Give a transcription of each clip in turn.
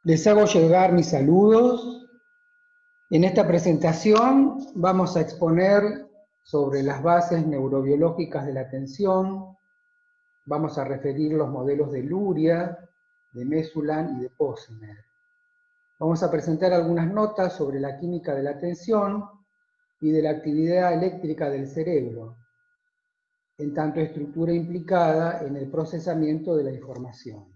Les hago llegar mis saludos. En esta presentación vamos a exponer sobre las bases neurobiológicas de la atención. Vamos a referir los modelos de Luria, de Mesulam y de Posner. Vamos a presentar algunas notas sobre la química de la atención y de la actividad eléctrica del cerebro, en tanto estructura implicada en el procesamiento de la información.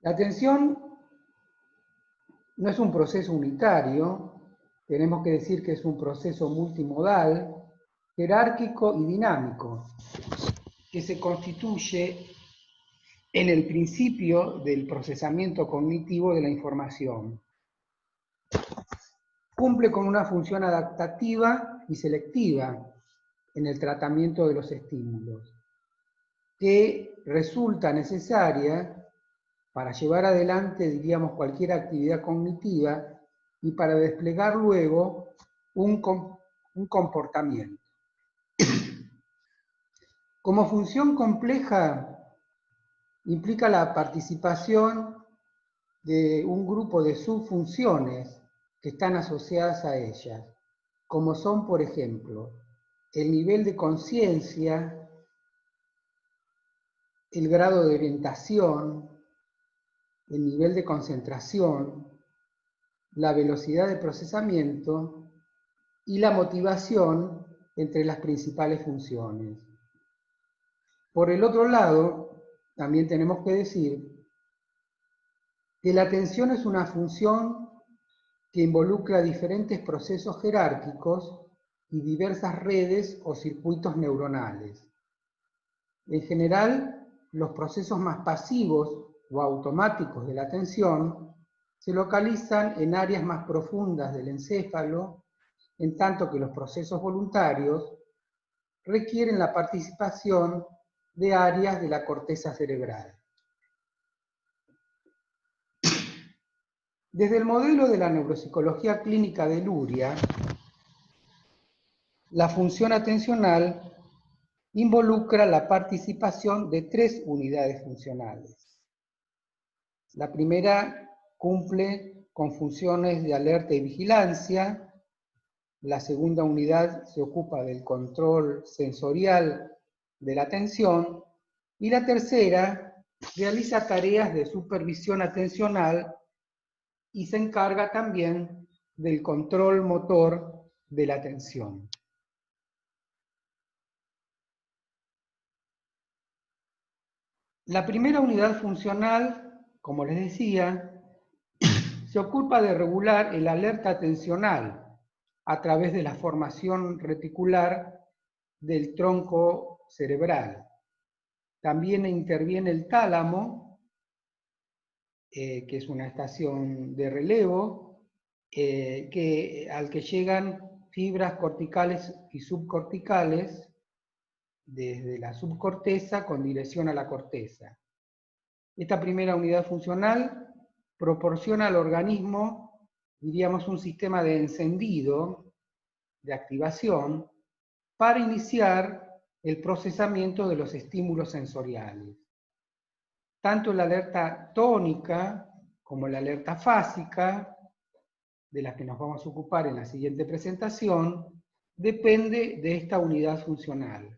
La atención no es un proceso unitario, tenemos que decir que es un proceso multimodal, jerárquico y dinámico, que se constituye en el principio del procesamiento cognitivo de la información. Cumple con una función adaptativa y selectiva en el tratamiento de los estímulos, que resulta necesaria para llevar adelante, diríamos, cualquier actividad cognitiva y para desplegar luego un comportamiento. Como función compleja, implica la participación de un grupo de subfunciones que están asociadas a ellas, como son, por ejemplo, el nivel de conciencia, el grado de orientación, el nivel de concentración, la velocidad de procesamiento y la motivación entre las principales funciones. Por el otro lado, también tenemos que decir que la atención es una función que involucra diferentes procesos jerárquicos y diversas redes o circuitos neuronales. En general, los procesos más pasivos o automáticos de la atención se localizan en áreas más profundas del encéfalo, en tanto que los procesos voluntarios requieren la participación de áreas de la corteza cerebral. Desde el modelo de la neuropsicología clínica de Luria, la función atencional involucra la participación de tres unidades funcionales. La primera cumple con funciones de alerta y vigilancia. La segunda unidad se ocupa del control sensorial de la atención. Y la tercera realiza tareas de supervisión atencional y se encarga también del control motor de la atención. La primera unidad funcional, como les decía, se ocupa de regular el alerta atencional a través de la formación reticular del tronco cerebral. También interviene el tálamo, que es una estación de relevo, al que llegan fibras corticales y subcorticales desde la subcorteza con dirección a la corteza. Esta primera unidad funcional proporciona al organismo, diríamos, un sistema de encendido, de activación, para iniciar el procesamiento de los estímulos sensoriales. Tanto la alerta tónica como la alerta fásica, de las que nos vamos a ocupar en la siguiente presentación, depende de esta unidad funcional.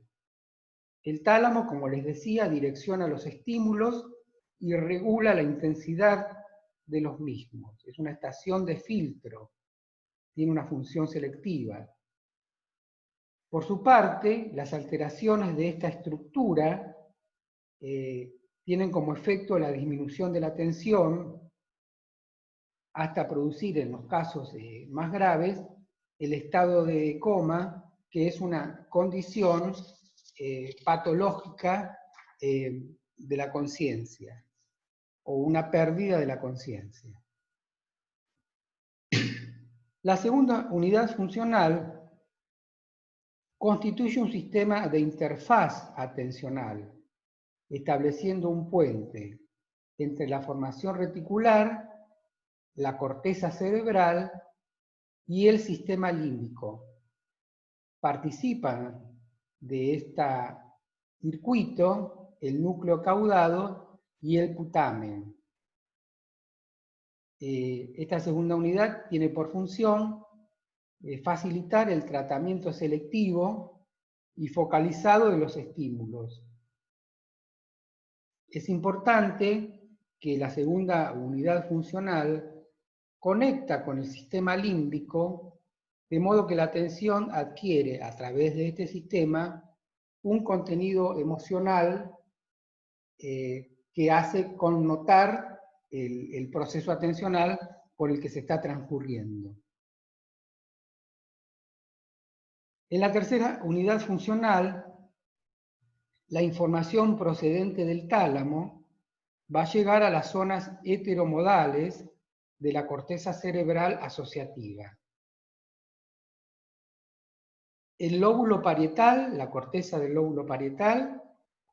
El tálamo, como les decía, direcciona los estímulos y regula la intensidad de los mismos. Es una estación de filtro, tiene una función selectiva. Por su parte, las alteraciones de esta estructura tienen como efecto la disminución de la tensión hasta producir, en los casos más graves, el estado de coma, que es una condición patológica de la conciencia, o una pérdida de la conciencia. La segunda unidad funcional constituye un sistema de interfaz atencional, estableciendo un puente entre la formación reticular, la corteza cerebral y el sistema límbico. participan de este circuito el núcleo caudado y el putamen. Esta segunda unidad tiene por función facilitar el tratamiento selectivo y focalizado de los estímulos. Es importante que la segunda unidad funcional conecta con el sistema límbico, de modo que la atención adquiere a través de este sistema un contenido emocional que hace connotar el proceso atencional por el que se está transcurriendo. En la tercera unidad funcional, la información procedente del tálamo va a llegar a las zonas heteromodales de la corteza cerebral asociativa. El lóbulo parietal, la corteza del lóbulo parietal,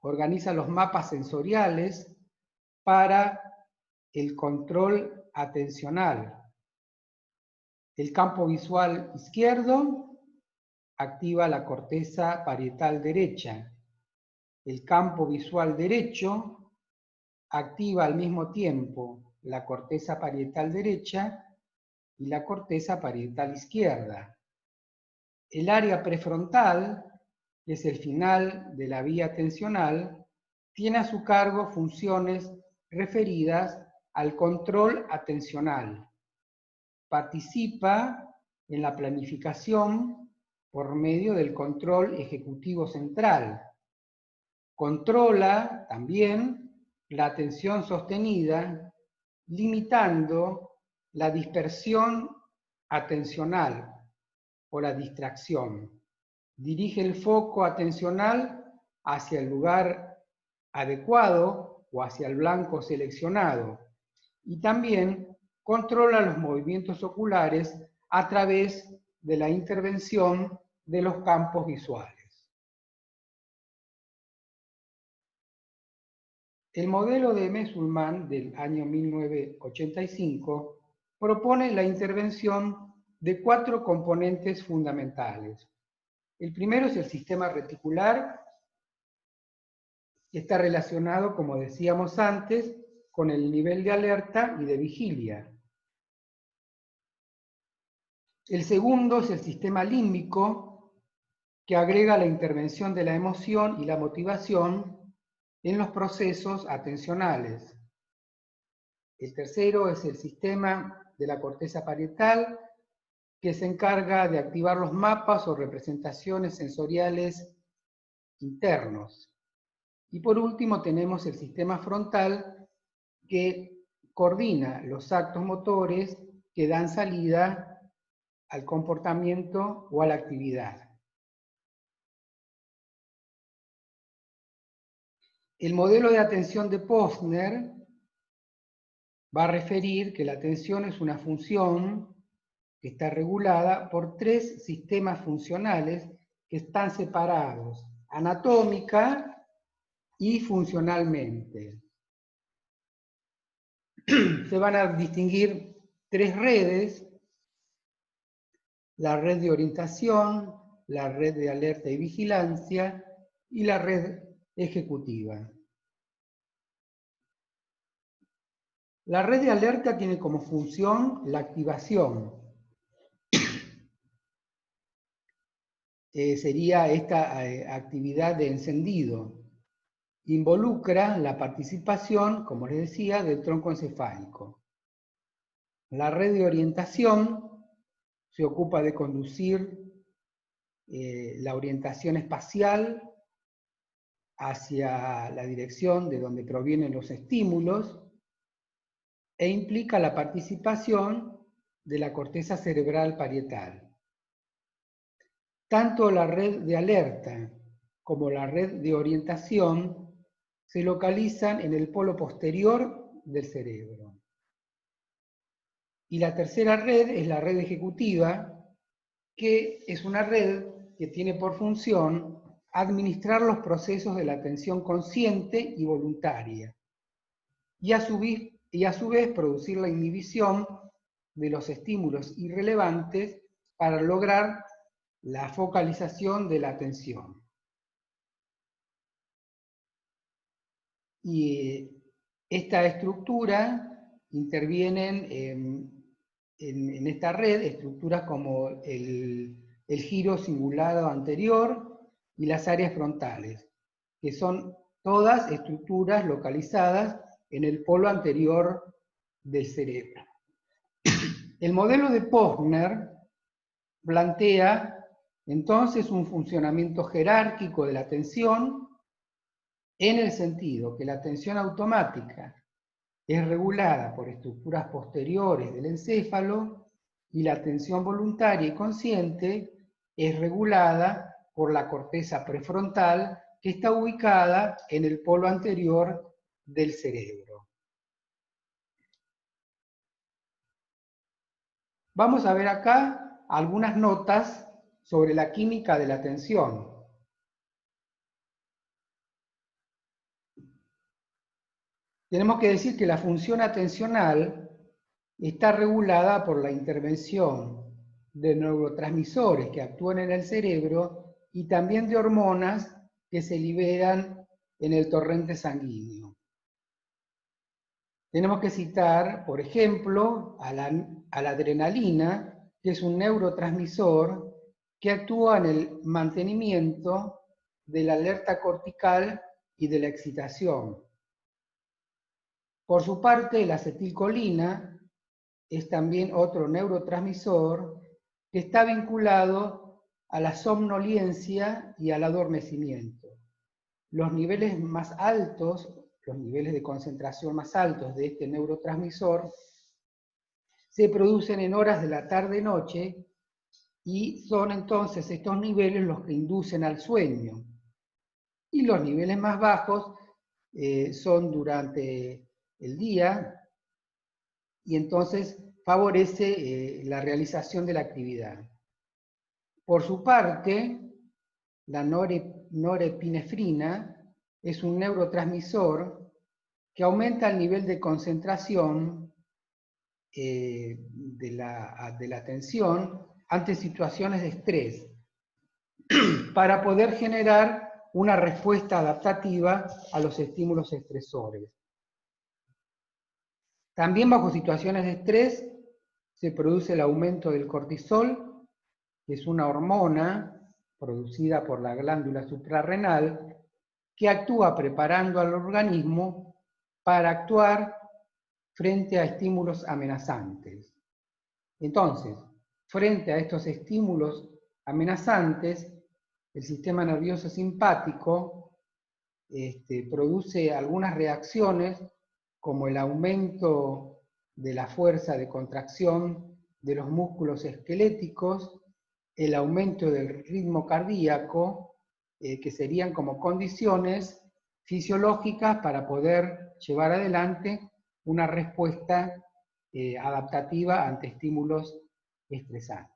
organiza los mapas sensoriales para el control atencional. El campo visual izquierdo activa la corteza parietal derecha. El campo visual derecho activa al mismo tiempo la corteza parietal derecha y la corteza parietal izquierda. El área prefrontal, que es el final de la vía atencional, tiene a su cargo funciones referidas al control atencional. Participa en la planificación por medio del control ejecutivo central. Controla también la atención sostenida, limitando la dispersión atencional o la distracción. Dirige el foco atencional hacia el lugar adecuado o hacia el blanco seleccionado. Y también controla los movimientos oculares a través de la intervención de los campos visuales. El modelo de Mesulman del año 1985 propone la intervención de 4 componentes fundamentales. El primero es el sistema reticular, que está relacionado, como decíamos antes, con el nivel de alerta y de vigilia. El segundo es el sistema límbico, que agrega la intervención de la emoción y la motivación en los procesos atencionales. El tercero es el sistema de la corteza parietal, que se encarga de activar los mapas o representaciones sensoriales internos. Y por último tenemos el sistema frontal, que coordina los actos motores que dan salida al comportamiento o a la actividad. El modelo de atención de Posner va a referir que la atención es una función que está regulada por 3 sistemas funcionales que están separados anatómica y funcionalmente. Se van a distinguir 3 redes: la red de orientación, la red de alerta y vigilancia y la red ejecutiva. La red de alerta tiene como función la activación. Sería esta actividad de encendido. Involucra la participación, como les decía, del tronco encefálico. La red de orientación se ocupa de conducir la orientación espacial hacia la dirección de donde provienen los estímulos e implica la participación de la corteza cerebral parietal. Tanto la red de alerta como la red de orientación se localizan en el polo posterior del cerebro. Y la tercera red es la red ejecutiva, que es una red que tiene por función administrar los procesos de la atención consciente y voluntaria, y a su vez producir la inhibición de los estímulos irrelevantes para lograr la focalización de la atención. Y esta estructura intervienen en esta red estructuras como el giro cingulado anterior y las áreas frontales, que son todas estructuras localizadas en el polo anterior del cerebro. El modelo de Posner plantea entonces un funcionamiento jerárquico de la atención en el sentido que la atención automática es regulada por estructuras posteriores del encéfalo y la atención voluntaria y consciente es regulada por la corteza prefrontal que está ubicada en el polo anterior del cerebro. Vamos a ver acá algunas notas sobre la química de la atención. Tenemos que decir que la función atencional está regulada por la intervención de neurotransmisores que actúan en el cerebro y también de hormonas que se liberan en el torrente sanguíneo. Tenemos que citar, por ejemplo, a la adrenalina, que es un neurotransmisor que actúa en el mantenimiento de la alerta cortical y de la excitación. Por su parte, la acetilcolina es también otro neurotransmisor que está vinculado a la somnolencia y al adormecimiento. Los niveles más altos, los niveles de concentración más altos de este neurotransmisor se producen en horas de la tarde-noche y son entonces estos niveles los que inducen al sueño. Y los niveles más bajos son durante el día y entonces favorece la realización de la actividad. Por su parte, la norepinefrina es un neurotransmisor que aumenta el nivel de concentración de la atención ante situaciones de estrés para poder generar una respuesta adaptativa a los estímulos estresores. También bajo situaciones de estrés se produce el aumento del cortisol, que es una hormona producida por la glándula suprarrenal, que actúa preparando al organismo para actuar frente a estímulos amenazantes. Entonces, frente a estos estímulos amenazantes, el sistema nervioso simpático produce algunas reacciones como el aumento de la fuerza de contracción de los músculos esqueléticos, el aumento del ritmo cardíaco, que serían como condiciones fisiológicas para poder llevar adelante una respuesta adaptativa ante estímulos estresantes.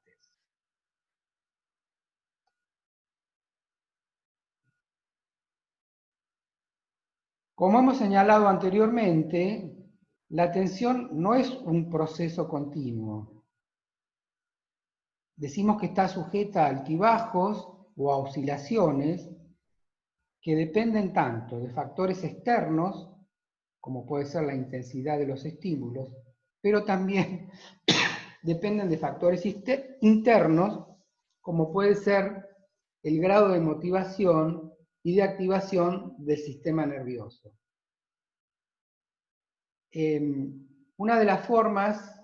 Como hemos señalado anteriormente, la atención no es un proceso continuo. Decimos que está sujeta a altibajos o a oscilaciones que dependen tanto de factores externos, como puede ser la intensidad de los estímulos, pero también dependen de factores internos, como puede ser el grado de motivación y de activación del sistema nervioso. Una de las formas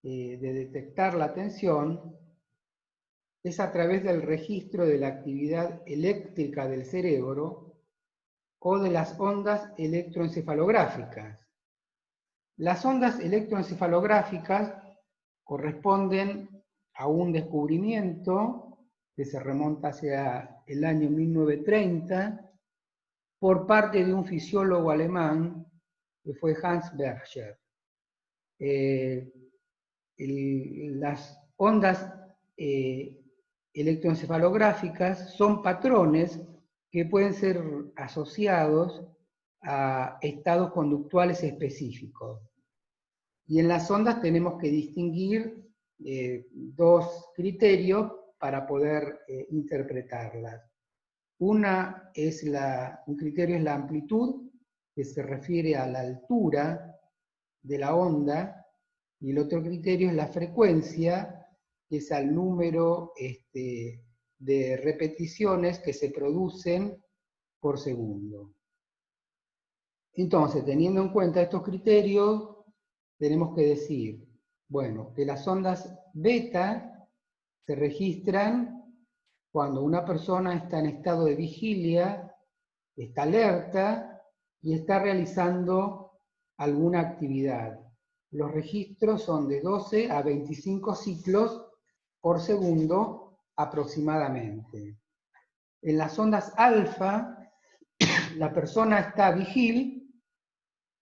de detectar la atención es a través del registro de la actividad eléctrica del cerebro o de las ondas electroencefalográficas. Las ondas electroencefalográficas corresponden a un descubrimiento que se remonta hacia el año 1930 por parte de un fisiólogo alemán que fue Hans Berger. Las ondas electroencefalográficas son patrones que pueden ser asociados a estados conductuales específicos. Y en las ondas tenemos que distinguir dos criterios para poder interpretarlas. Un criterio es la amplitud, que se refiere a la altura de la onda, y el otro criterio es la frecuencia, que es al número de repeticiones que se producen por segundo. Entonces, teniendo en cuenta estos criterios, tenemos que decir, bueno, que las ondas beta se registran cuando una persona está en estado de vigilia, está alerta y está realizando alguna actividad. Los registros son de 12 a 25 ciclos por segundo aproximadamente. En las ondas alfa, la persona está vigil,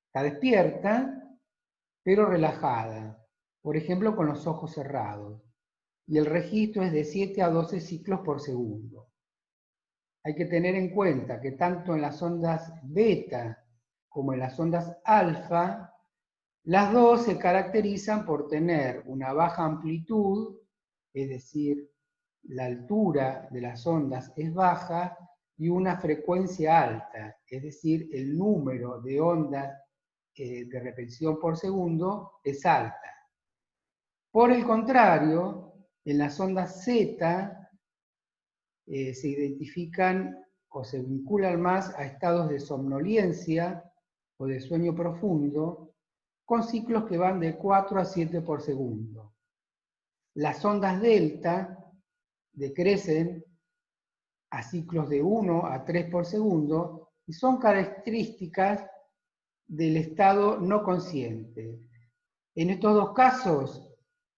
está despierta, pero relajada, por ejemplo con los ojos cerrados, y el registro es de 7 a 12 ciclos por segundo. Hay que tener en cuenta que tanto en las ondas beta como en las ondas alfa, las dos se caracterizan por tener una baja amplitud, es decir, la altura de las ondas es baja, y una frecuencia alta, es decir, el número de ondas de repetición por segundo es alta. Por el contrario, en las ondas Z se identifican o se vinculan más a estados de somnolencia o de sueño profundo, con ciclos que van de 4 a 7 por segundo. Las ondas delta decrecen a ciclos de 1 a 3 por segundo y son características del estado no consciente. En estos dos casos,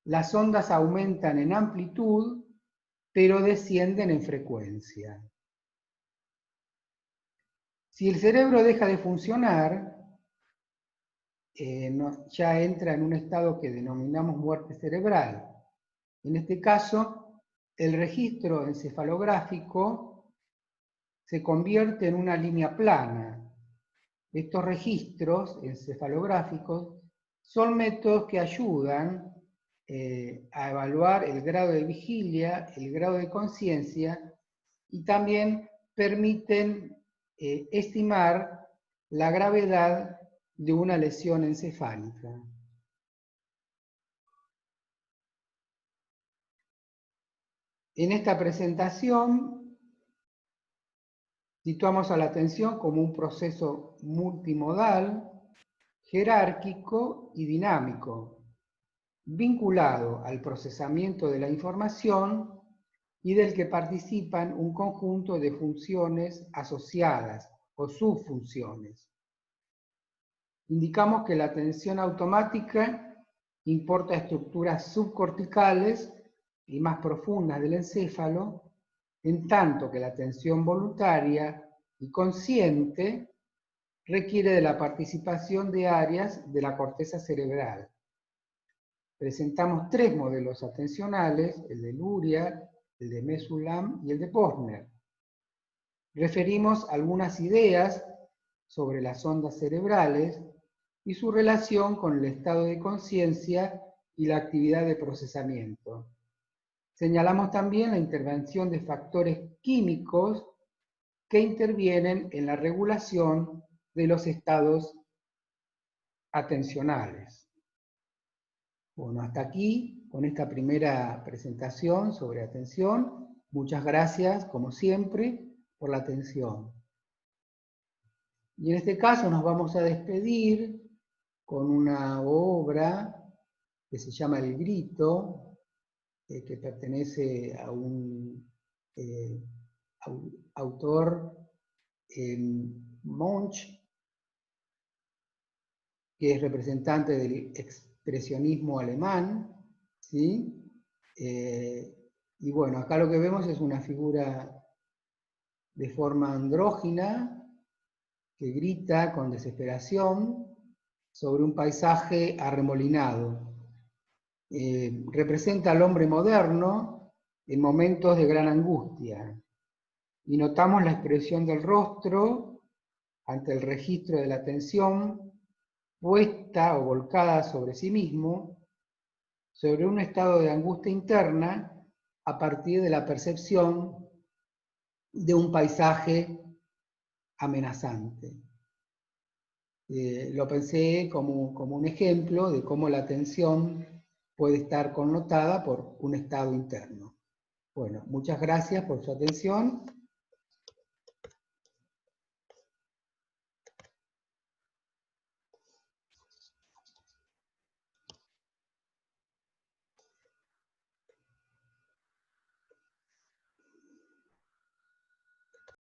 las ondas aumentan en amplitud, pero descienden en frecuencia. Si el cerebro deja de funcionar, ya entra en un estado que denominamos muerte cerebral. En este caso, el registro encefalográfico se convierte en una línea plana. Estos registros encefalográficos son métodos que ayudan a evaluar el grado de vigilia, el grado de conciencia, y también permiten estimar la gravedad de una lesión encefálica. En esta presentación situamos a la atención como un proceso multimodal, jerárquico y dinámico, vinculado al procesamiento de la información y del que participan un conjunto de funciones asociadas o subfunciones. Indicamos que la atención automática importa estructuras subcorticales y más profundas del encéfalo, en tanto que la atención voluntaria y consciente requiere de la participación de áreas de la corteza cerebral. Presentamos tres modelos atencionales, el de Luria, el de Mesulam y el de Posner. Referimos algunas ideas sobre las ondas cerebrales y su relación con el estado de conciencia y la actividad de procesamiento. Señalamos también la intervención de factores químicos que intervienen en la regulación de los estados atencionales. Bueno, hasta aquí con esta primera presentación sobre atención. Muchas gracias, como siempre, por la atención. Y en este caso nos vamos a despedir con una obra que se llama El Grito, que pertenece a un autor Munch, que es representante del expresionismo alemán, ¿sí? Y bueno, acá lo que vemos es una figura de forma andrógina que grita con desesperación sobre un paisaje arremolinado. Representa al hombre moderno en momentos de gran angustia. Y notamos la expresión del rostro ante el registro de la atención puesta o volcada sobre sí mismo, sobre un estado de angustia interna a partir de la percepción de un paisaje amenazante. Lo pensé como un ejemplo de cómo la atención puede estar connotada por un estado interno. Bueno, muchas gracias por su atención